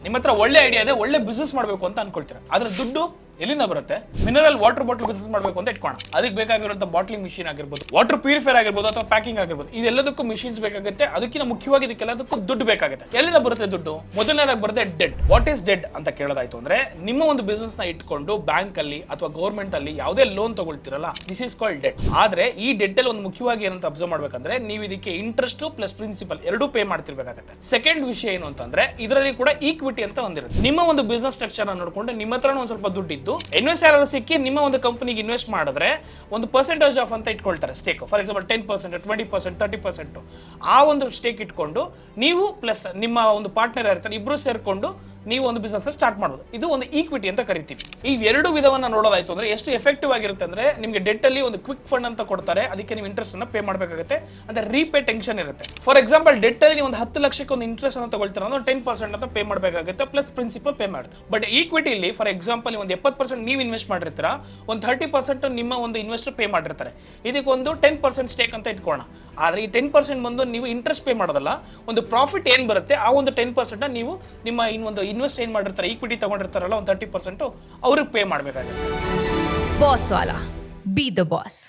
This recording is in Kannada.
ನಿಮ್ಮ ಹತ್ರ ಒಳ್ಳೆ ಐಡಿಯಾ ಇದೆ, ಒಳ್ಳೆ ಬಿಸ್ನೆಸ್ ಮಾಡಬೇಕು ಅಂತ ಅನ್ಕೊಳ್ತೀರಾ, ಆದ್ರೆ ದುಡ್ಡು ಎಲ್ಲಿಂದ ಬರುತ್ತೆ? ಮಿನರಲ್ ವಾಟರ್ ಬಾಟಲ್ ಬಿಸ್ನೆಸ್ ಮಾಡಬೇಕು ಅಂತ ಇಟ್ಕೋಣ, ಅದಕ್ಕೆ ಬೇಕಾಗಿರುವಂತ ಬಾಟ್ಲಿಂಗ್ ಮಿಷಿನ್ ಆಗಿರ್ಬೋದು, ವಾಟರ್ ಪ್ಯೂರಿಫೈರ್ ಆಗಿರ್ಬೋದು, ಅಥವಾ ಪ್ಯಾಕಿಂಗ್ ಆಗಿರ್ಬೋದು, ಇದೆಲ್ಲದಕ್ಕೂ ಮಿಷಿನ್ಸ್ ಬೇಕಾಗುತ್ತೆ. ಅದಕ್ಕಿಂತ ಮುಖ್ಯವಾಗಿ ಇದಕ್ಕೆಲ್ಲದಕ್ಕೂ ದುಡ್ಡು ಬೇಕಾಗುತ್ತೆ. ಎಲ್ಲಿಂದ ಬರುತ್ತೆ ದುಡ್ಡು? ಮೊದಲನೇದಾಗಿ ಬರುತ್ತೆ ಡೆಡ್. ವಾಟ್ ಈಸ್ ಡೆಡ್ ಅಂತ ಕೇಳೋದಾಯ್ತು ಅಂದ್ರೆ, ನಿಮ್ಮ ಒಂದು ಬಿಸ್ನೆಸ್ ನ ಇಟ್ಕೊಂಡು ಬ್ಯಾಂಕ್ ಅಲ್ಲಿ ಅಥವಾ ಗೌರ್ಮೆಂಟ್ ಅಲ್ಲಿ ಯಾವುದೇ ಲೋನ್ ತಗೊಳ್ತಿರಲ್ಲ, ದಿಸ್ ಇಸ್ ಕಾಲ್ಡ್ ಡೆಡ್. ಆದ್ರೆ ಈ ಡೆಡ್ ಅಲ್ಲಿ ಒಂದು ಮುಖ್ಯವಾಗಿ ಏನಂತ ಅಬ್ಸರ್ವ್ ಮಾಡ್ಬೇಕಂದ್ರೆ, ನೀವು ಇದಕ್ಕೆ ಇಂಟ್ರೆಸ್ಟ್ ಪ್ಲಸ್ ಪ್ರಿನ್ಸಿಪಲ್ ಎರಡೂ ಪೇ ಮಾಡ್ತಿರ್ಬೇಕಾಗುತ್ತೆ. ಸೆಕೆಂಡ್ ವಿಷಯ ಏನು ಅಂತಂದ್ರೆ, ಇದರಲ್ಲಿ ಕೂಡ ಈಕ್ವಿಟಿ ಅಂತ ಒಂದಿರುತ್ತೆ. ನಿಮ್ಮ ಒಂದು ಬಿಸ್ನೆಸ್ ಸ್ಟ್ರಕ್ಚರ್ ನೋಡ್ಕೊಂಡು ನಿಮ್ಮ ಹತ್ರ ಒಂದು ಸ್ವಲ್ಪ ದುಡ್ಡಿದ್ದು ಇನ್ವೆಸ್ಟ್ ಯಾರು ಸಿಕ್ಕಿ ನಿಮ್ಮ ಒಂದು ಕಂಪನಿಗೆ ಇನ್ವೆಸ್ಟ್ ಮಾಡಿದ್ರೆ ಒಂದು ಪರ್ಸೆಂಟೇಜ್ ಆಫ್ ಅಂತ ಇಟ್ಕೊಳ್ತಾರೆ ಸ್ಟೇಕ್. For example 10%, 20%, 30%. ಆ ಒಂದು ಸ್ಟೇಕ್ ಇಟ್ಕೊಂಡು ನೀವು ಪ್ಲಸ್ ನಿಮ್ಮ ಒಂದು ಪಾರ್ಟ್ನರ್ ಇರ್ತಾರೆ, ಇಬ್ರು ಸೇರ್ಕೊಂಡು ನೀವು ಒಂದು ಬಿಸ್ನೆಸ್ ಸ್ಟಾರ್ಟ್ ಮಾಡೋದು. ಇದು ಒಂದು ಈಕ್ವಿಟಿ ಅಂತ ಕರಿತೀವಿ. ಈ ಎರಡು ವಿಧವನ್ನ ನೋಡೋದಾಯ್ತು ಅಂದ್ರೆ ಎಷ್ಟು ಎಫೆಕ್ಟಿವ್ ಆಗಿರುತ್ತೆ ಅಂದ್ರೆ, ನಿಮಗೆ ಡೆಟ್ ಅಲ್ಲಿ ಒಂದು ಕ್ವಿಕ್ ಫಂಡ್ ಅಂತ ಕೊಡ್ತಾರೆ, ಅದಕ್ಕೆ ನೀವು ಇಂಟ್ರೆಸ್ಟ್ ಅನ್ನ ಪೇ ಮಾಡಬೇಕಾಗುತ್ತೆ, ಅಂದ್ರೆ ರೀಪೇ ಟೆನ್ಷನ್ ಇರುತ್ತೆ. ಫಾರ್ ಎಕ್ಸಾಂಪಲ್ ಡೆಟ್ ಅಲ್ಲಿ ನೀವು ಒಂದು 10 ಲಕ್ಷಕ್ಕೆ ಒಂದು ಇಂಟ್ರೆಸ್ಟ್ ಅನ್ನು ತಗೊಳ್ತೀರ ಅಂದ್ರೆ 10% ಅಂತ ಪೇ ಮಾಡಬೇಕಾಗುತ್ತೆ, ಪ್ಲಸ್ ಪ್ರಿನ್ಸಿಪಲ್ ಪೇ ಮಾಡುತ್ತೆ. ಬಟ್ ಈಕ್ವಿಟಿಲಿ ಫಾರ್ ಎಕ್ಸಾಂಪಲ್ ನೀವು ಒಂದು 70% ನೀವು ಇನ್ವೆಸ್ಟ್ ಮಾಡಿರ್ತೀರಾ, ಒಂದು 30% ನಿಮ್ಮ ಒಂದು ಇನ್ವೆಸ್ಟರ್ ಪೇ ಮಾಡಿರ್ತಾರೆ. ಇದಕ್ಕೆ ಒಂದು 10% ಸ್ಟೇಕ್ ಅಂತ ಇಟ್ಕೋಣ. ಆದ್ರೆ ಈ 10% ಬಂದು ನೀವು ಇಂಟ್ರೆಸ್ಟ್ ಪೇ ಮಾಡೋದಲ್ಲ, ಒಂದು ಪ್ರಾಫಿಟ್ ಏನ್ ಬರುತ್ತೆ ಆ ಒಂದು 10% ನೀವು ನಿಮ್ಮ ಇನ್ನೊಂದು ಇನ್ವೆಸ್ಟ್ ಏನ್ ಮಾಡಿರ್ತಾರೆ, ಈಕ್ವಿಟಿ ತಗೊಂಡಿರ್ತಾರಲ್ಲ ಒಂದು 30% ಅವ್ರಿಗೆ ಪೇ ಮಾಡಬೇಕಾಗುತ್ತೆ. Boss Vala, B the boss.